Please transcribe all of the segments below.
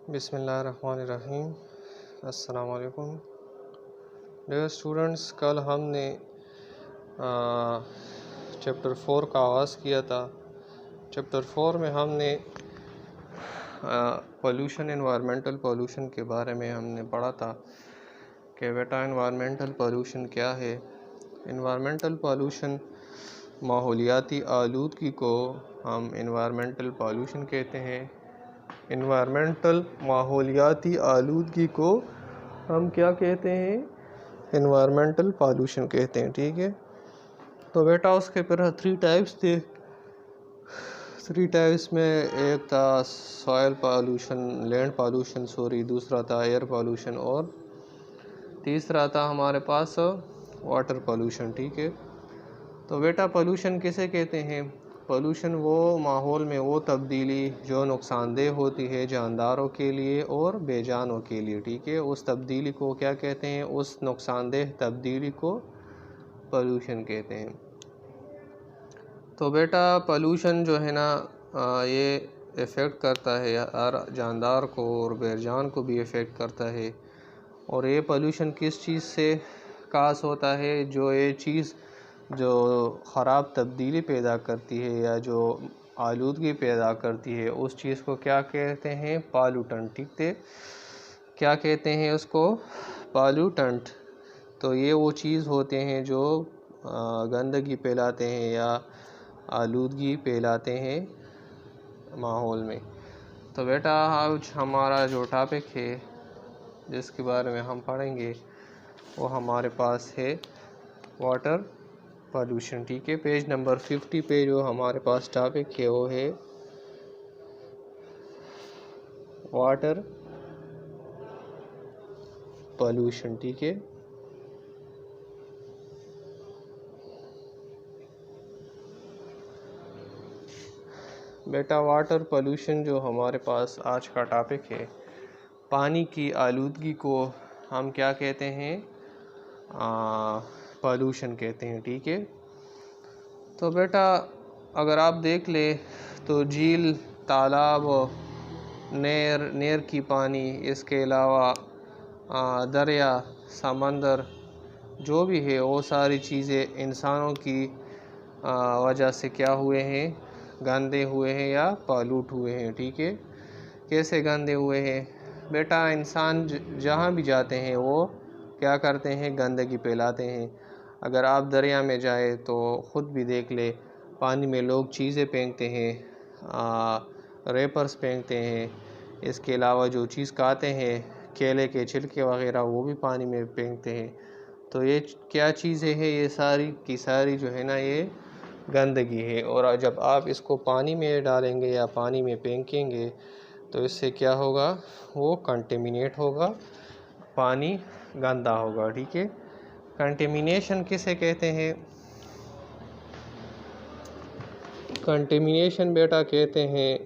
बिस्मिल्लाहिर्रहमानिर्रहीम। अस्सलाम वालेकुम। डियर स्टूडेंट्स, कल हमने चैप्टर 4 का आगाज़ किया था। चैप्टर 4 में हमने पोल्यूशन, एनवायरमेंटल पोल्यूशन के बारे में हमने पढ़ा था कि बेटा एनवायरमेंटल पोल्यूशन क्या है। एनवायरमेंटल पोल्यूशन, माहौलियाती आलूदगी को हम एनवायरमेंटल पोल्यूशन कहते हैं। एनवायरमेंटल माहौलियाती आलूदगी को हम क्या कहते हैं? एनवायरमेंटल पोल्यूशन कहते हैं। ठीक है, तो बेटा उसके फिर 3 टाइप्स थे। 3 टाइप्स में एक था सॉयल पोल्यूशन, लैंड पोल्यूशन दूसरा था एयर पोल्यूशन और तीसरा था हमारे पास वाटर पोल्यूशन। ठीक है, तो बेटा पोल्यूशन किसे कहते हैं? पोल्यूशन वो माहौल में वो तब्दीली जो नुकसानदेह होती है जानदारों के लिए और बेजानों के लिए। ठीक है, उस तब्दीली को क्या कहते हैं? उस नुकसानदेह तब्दीली को पोल्यूशन कहते हैं। तो बेटा पोल्यूशन जो है ना ये इफ़ेक्ट करता है हर जानदार को और बेजान को भी इफ़ेक्ट करता है। और ये पोल्यूशन किस चीज़ से कास होता है? जो ये चीज़ जो ख़राब तब्दीली पैदा करती है या जो आलूदगी पैदा करती है उस चीज़ को क्या कहते हैं? पॉल्यूटेंट। ठीक है, क्या कहते हैं उसको? पॉल्यूटेंट। तो ये वो चीज़ होते हैं जो गंदगी फैलाते हैं या आलूदगी फैलाते हैं माहौल में। तो बेटा आज हमारा जो टॉपिक है जिसके बारे में हम पढ़ेंगे वो हमारे पास है वाटर पोल्यूशन। ठीक है, पेज नंबर 50 पे जो हमारे पास टॉपिक है वो है वाटर पोल्यूशन। ठीक है, बेटा वाटर पोल्यूशन जो हमारे पास आज का टॉपिक है, पानी की आलूदगी को हम क्या कहते हैं? पोल्यूशन कहते हैं। ठीक है, तो बेटा अगर आप देख ले तो झील, तालाब, नहर की पानी, इसके अलावा दरिया, समंदर जो भी है वो सारी चीज़ें इंसानों की वजह से क्या हुए हैं? गंदे हुए हैं या पॉल्यूट हुए हैं। ठीक है, कैसे गंदे हुए हैं? बेटा इंसान जहाँ भी जाते हैं वो क्या करते हैं? गंदगी फैलाते हैं। अगर आप दरिया में जाए तो ख़ुद भी देख ले, पानी में लोग चीज़ें फेंकते हैं, रेपर्स फेंकते हैं। इसके अलावा जो चीज़ खाते हैं, केले के छिलके वगैरह, वो भी पानी में फेंकते हैं। तो ये क्या चीज़ें हैं? ये सारी की सारी जो है ना ये गंदगी है। और जब आप इसको पानी में डालेंगे या पानी में फेंकेंगे तो इससे क्या होगा? वो कंटेमिनेट होगा, पानी गंदा होगा। ठीक है, कंटेमिनेशन किसे कहते हैं? कंटेमिनेशन बेटा कहते हैं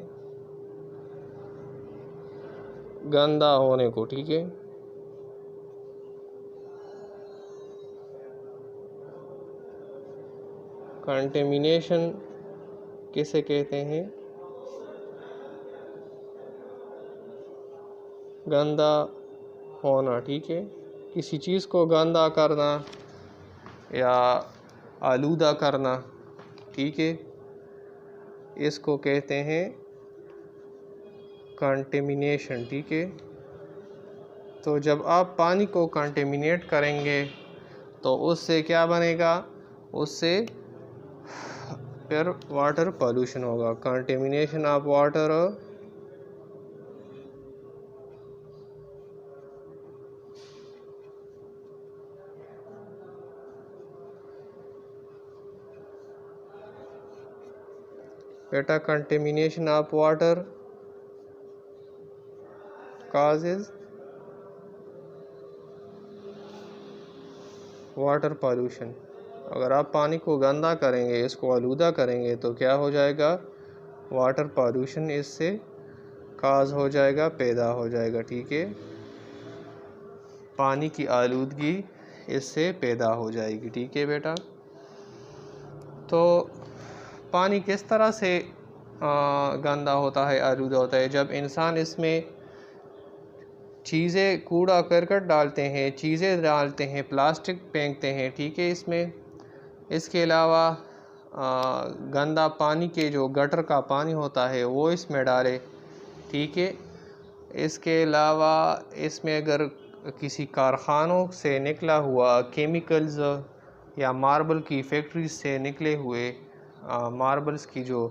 गंदा होने को। ठीक है, कंटेमिनेशन किसे कहते हैं? गंदा होना। ठीक है, किसी चीज़ को गंदा करना या आलूदा करना। ठीक है, इसको कहते हैं कंटेमिनेशन। ठीक है, तो जब आप पानी को कंटेमिनेट करेंगे तो उससे क्या बनेगा? उससे फिर वाटर पोल्यूशन होगा। कंटेमिनेशन ऑफ वाटर बेटा contamination of water causes water pollution. अगर आप पानी को गंदा करेंगे, इसको आलूदा करेंगे तो क्या हो जाएगा? वाटर पोल्यूशन इससे काज हो जाएगा, पैदा हो जाएगा। ठीक है, पानी की आलूदगी इससे पैदा हो जाएगी। ठीक है बेटा, तो पानी किस तरह से गंदा होता है, आलूदा होता है? जब इंसान इसमें चीज़ें कूड़ा करकट डालते हैं, चीज़ें डालते हैं, प्लास्टिक फेंकते हैं, ठीक है इसमें। इसके अलावा गंदा पानी के जो गटर का पानी होता है वो इसमें डाले, ठीक है। इसके अलावा इसमें अगर किसी कारखानों से निकला हुआ केमिकल्स या मार्बल की फैक्ट्री से निकले हुए मार्बल्स की जो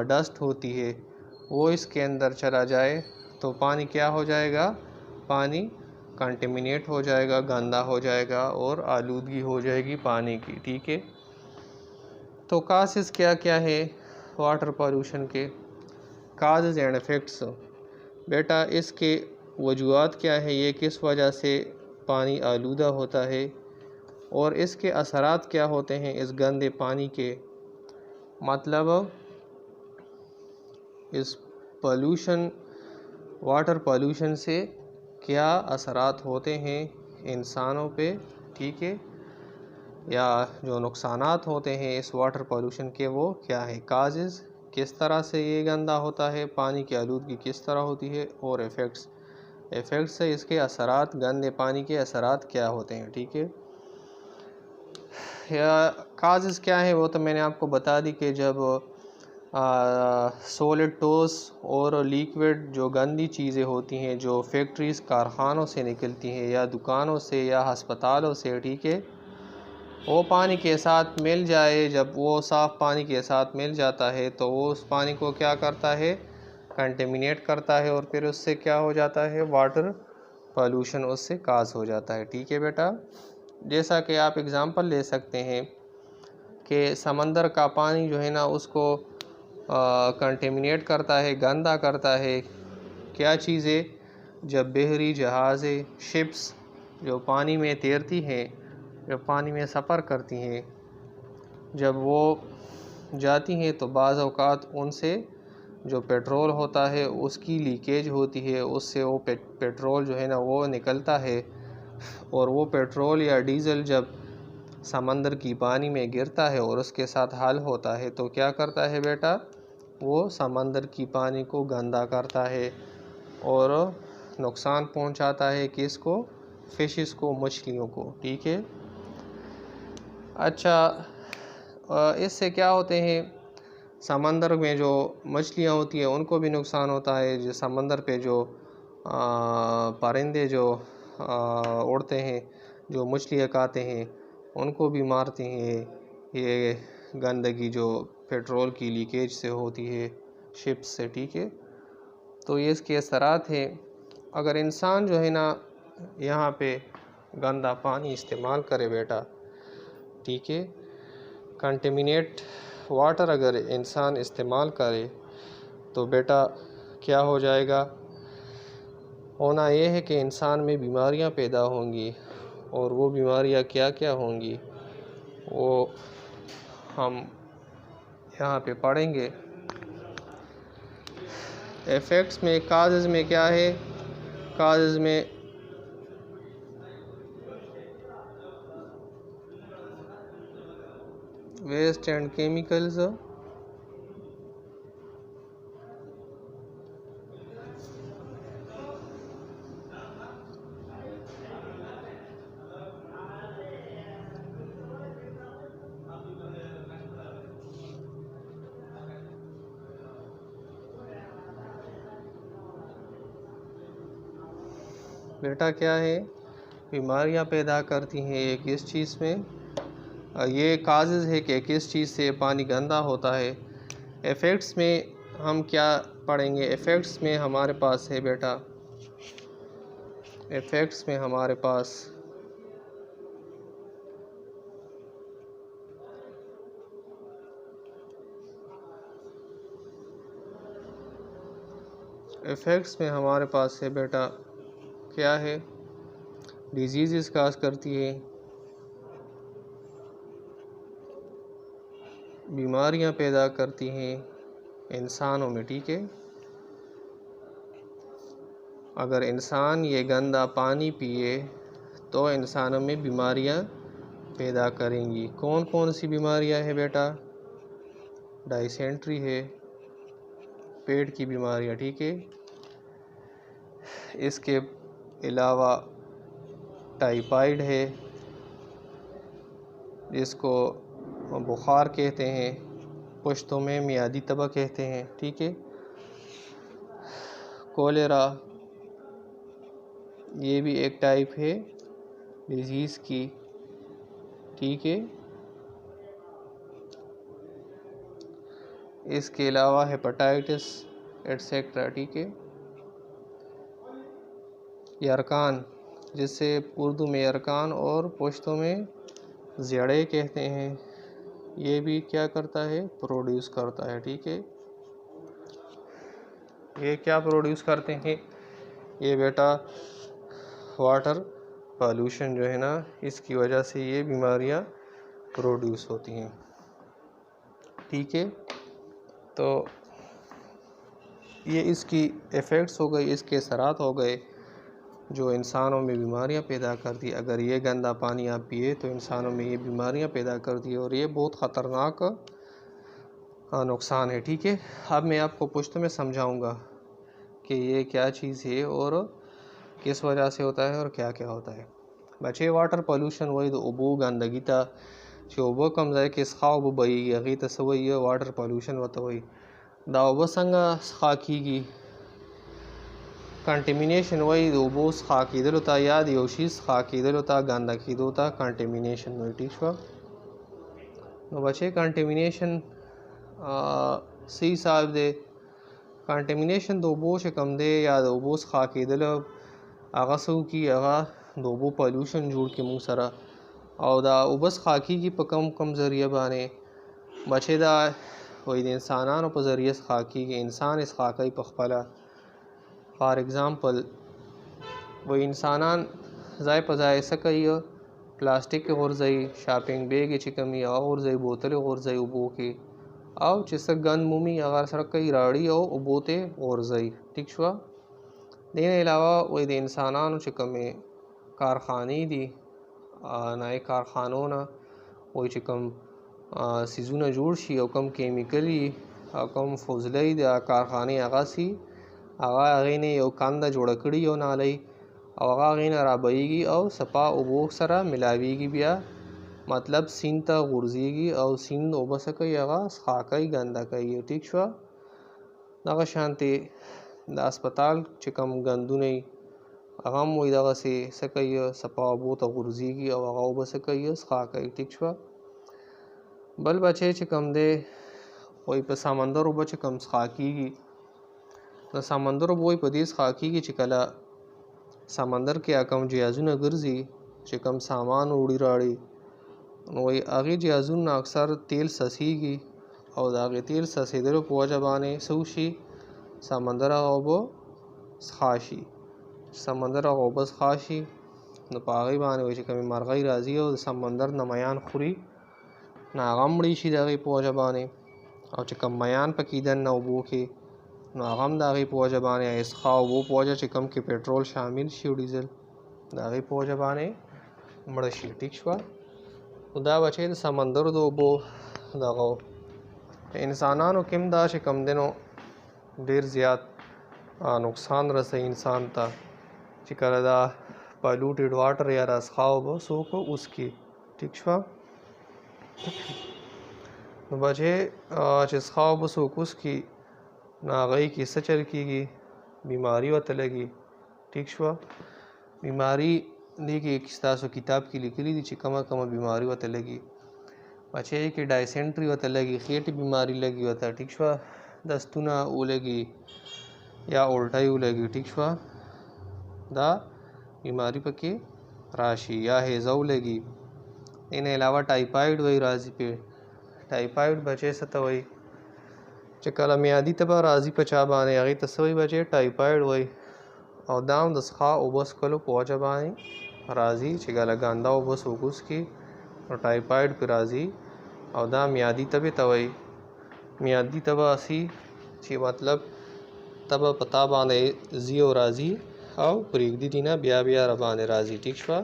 डस्ट होती है वो इसके अंदर चला जाए तो पानी क्या हो जाएगा, पानी कंटेमिनेट हो जाएगा, गंदा हो जाएगा और आलूदगी हो जाएगी पानी की, ठीक है। तो कासेस क्या क्या है वाटर पोल्यूशन के, काजेज़ एंड इफ़ेक्ट्स। बेटा इसके वजूहात क्या है, ये किस वजह से पानी आलूदा होता है और इसके असरात क्या होते हैं इस गंदे पानी के, मतलब इस पोल्यूशन वाटर पोल्यूशन से क्या असरात होते हैं इंसानों पे, ठीक है, या जो नुकसानात होते हैं इस वाटर पोल्यूशन के वो क्या है, काजेज़ किस तरह से ये गंदा होता है, पानी की आलूदगी किस तरह होती है, और इफ़ेक्ट्स से इसके असरात, गंदे पानी के असरात क्या होते हैं, ठीक है। या काजेज़ क्या है वो तो मैंने आपको बता दी कि जब सॉलिड ठोस और लिक्विड जो गंदी चीज़ें होती हैं जो फैक्ट्रीज़ कारखानों से निकलती हैं या दुकानों से या हस्पतालों से, ठीक है, वो पानी के साथ मिल जाए, जब वो साफ़ पानी के साथ मिल जाता है तो वो उस पानी को क्या करता है, कंटेमिनेट करता है और फिर उससे क्या हो जाता है, वाटर पोल्यूशन उससे काज हो जाता है, ठीक है बेटा। जैसा कि आप एग्ज़ाम्पल ले सकते हैं कि समंदर का पानी जो है ना उसको कंटेमिनेट करता है, गंदा करता है क्या चीज़ें, जब बहरी जहाज़ें, शिप्स जो पानी में तैरती हैं, जब पानी में सफ़र करती हैं, जब वो जाती हैं तो बाज़ औक़ात उनसे जो पेट्रोल होता है उसकी लीकेज होती है, उससे वो पेट्रोल जो है ना वो निकलता है और वो पेट्रोल या डीज़ल जब समंदर की पानी में गिरता है और उसके साथ हल होता है तो क्या करता है बेटा, वो समंदर की पानी को गंदा करता है और नुकसान पहुंचाता है किसको, फिशेस को, मछलियों को, ठीक है। अच्छा, इससे क्या होते हैं, समंदर में जो मछलियां होती हैं उनको भी नुकसान होता है, जो समंदर पे जो परिंदे जो उड़ते हैं, जो मछलियाँ खाते हैं उनको भी मारती हैं ये गंदगी जो पेट्रोल की लीकेज से होती है शिप्स से, ठीक है। तो ये इसके असरात हैं। अगर इंसान जो है ना यहाँ पे गंदा पानी इस्तेमाल करे बेटा, ठीक है, कंटेमिनेट वाटर अगर इंसान इस्तेमाल करे तो बेटा क्या हो जाएगा, होना ये है कि इंसान में बीमारियां पैदा होंगी और वो बीमारियां क्या क्या होंगी वो हम यहाँ पे पढ़ेंगे। इफ़ेक्ट्स में, काजेज़ में क्या है, काजेज़ में वेस्ट एंड केमिकल्स, बेटा क्या है, बीमारियां पैदा करती हैं ये किस चीज़ में, ये काजेज़ है कि किस चीज़ से पानी गंदा होता है। इफ़ेक्ट्स में हम क्या पढ़ेंगे, इफ़ेक्ट्स में हमारे पास है बेटा, इफ़ेक्ट्स में हमारे पास है बेटा क्या है, डिजीज़ काज करती है, बीमारियां पैदा करती हैं इंसानों में, ठीक है। अगर इंसान ये गंदा पानी पिए तो इंसानों में बीमारियां पैदा करेंगी। कौन कौन सी बीमारियां हैं बेटा, डायसेंट्री है, पेट की बीमारियां, ठीक है, इसके अलावा टाइफाइड है जिसको बुखार कहते हैं, पुश्तों में मियादी तबा कहते हैं, ठीक है। कोलेरा ये भी एक टाइप है डिजीज़ की, ठीक है। इसके अलावा हेपेटाइटिस एट्सेट्रा, ठीक है। यरकान, जिससे उर्दू में यरकान और पुश्तों में ज़ेड़े कहते हैं, ये भी क्या करता है, प्रोड्यूस करता है, ठीक है। ये क्या प्रोड्यूस करते हैं, ये बेटा वाटर पॉल्यूशन जो है ना, इसकी वजह से ये बीमारियां प्रोड्यूस होती हैं, ठीक है। तो ये इसकी इफ़ेक्ट्स हो गए, इसके असरात हो गए जो इंसानों में बीमारियां पैदा करती। अगर ये गंदा पानी आप पिए तो इंसानों में ये बीमारियां पैदा करती है और ये बहुत ख़तरनाक नुकसान है, ठीक है। अब मैं आपको पुश्त में समझाऊंगा कि ये क्या चीज़ है और किस वजह से होता है और क्या क्या होता है। बचे वाटर पॉल्यूशन वही तो ओबो गंदगी था जो ओबो कम जाए कि सखा ओबो बई अगी तसवई वाटर पॉल्यूशन होता वही दा ओबो संगा सखा की कंटेमिनेशन वही ओबो सखा कीदल होता याद योशी सखा कीदल होता गंदा कीदो होता कंटेमिनेशन वही, ठीक है। तो बचे कंटेमिनेशन सी साहब दे कंटेमिनेशन दो ओबो से कम दे या दो ओबो सखा कीदल आगा सऊ की आगा दोबो पॉल्यूशन जोड़ के मुँह सरा और दा उबस खाकी की पकम कम ज़रिया बाने बचे दा वही इंसानान पर ज़रिए खाकी के इंसान इस खाका पखपला फॉर एग्ज़ाम्पल वही इंसानान ज़ाय पज़ाए सकई प्लास्टिक के गुरज़ई शॉपिंग बैग चिकमी और ज़ई बोतल गुरज़ई उबो के आओ चिसक गन मुमी अगर सड़क कई राड़ी और उबोते गुरज़ई, ठीक छुआ। देने अलावा वही दे इंसानान चिकमे कारखानी दी नए कारखानों ना वही चिकम सीजुना जोड़ शी और कम केमिकली कम फौजलई दा कारखाने आगासी आगा आगे ने यो कांदा जोड़ा कड़ी यो नालई और आगे ने राबईगी और सपा उबो सरा मिलावीगी बिया मतलब सिंता गुर्जीगी और सिंध ओबसकई आगा खाकई गंदा कई, ठीक छुआ। दगा शांति द अस्पताल चिकम गंदू नहीं अगम वही दगा से सकई सपा वो तो गुर्जीगी और अगा ओबसकई खाकई, ठीक छुआ। बल बचे चिकम दे वही पर समंदर उब चिकम खाकीगी न समंदर वही पदीस खाकीगी चिकला समंदर के अकम जियाजुन गर्जी चिकम सामान उड़ी राड़ी वही आगे जियाजुन अक्सर तेल ससीगी और आगे तेल ससीदर पोजबाने सूशी समंदर ओबो खाशी समंदर ओबस खाशी न पागी बाने वही चिकम मरगई राजी और समंदर नमयान खुरी नागमड़ी शी दागी पोजबाने और चिकम मयान पकीदन न उबो के नागम दागी पोजबाने इस खाओ वो पोजा चिकम के पेट्रोल शामिल शी डीजल दागी पोजबाने मड़शी, ठीक छुआ। खुदा बचे तो समंदर दो बो दगो इंसानान किम दा कम दिनों देर ज़्याद नुकसान रसे इंसान था चिकलदा पॉल्यूटेड वाटर या रस खाओ बो सो को उसकी, ठीक छुआ। बचे जिस खाओ बो सो उसकी नागई की सचर की बीमारी व तलगी, ठीक छुआ। बीमारी देखिए किस्तासो किताब की लिखी थी चिकमा कमा बीमारी व तलगी बचे कि डायसेंट्री व तलगी खेट बीमारी लगी होता, ठीक छुआ। दस्तुना उलगी या उल्टाई उलगी, ठीक छुआ। दा बीमारी पके राशि या हेज़ा लगी। इन अलावा टाइफाइड वही राजी पे टाइफाइड बचे सत वही चकला मियादी तबा राजी पचा बाने आगे तस्वी बचे टाइफाइड वही और दाम दसखा उबस कलो पहुँचा बाने राजी चिगला गंदा उबस उगुस की और टाइफाइड पे राजी और दा मियादी तबे तवई मियादी तबा असी ची मतलब तब पता बाने जियो राजी और प्रीगदी दीना ब्या ब्या रबाने राजी, ठीक छुआ।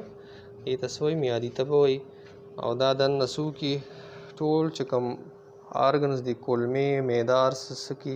ये तस्वी मियादी तब वही और दा दन नसू की टोल चिकम आर्गन्स दी कोलमे मैदार सकी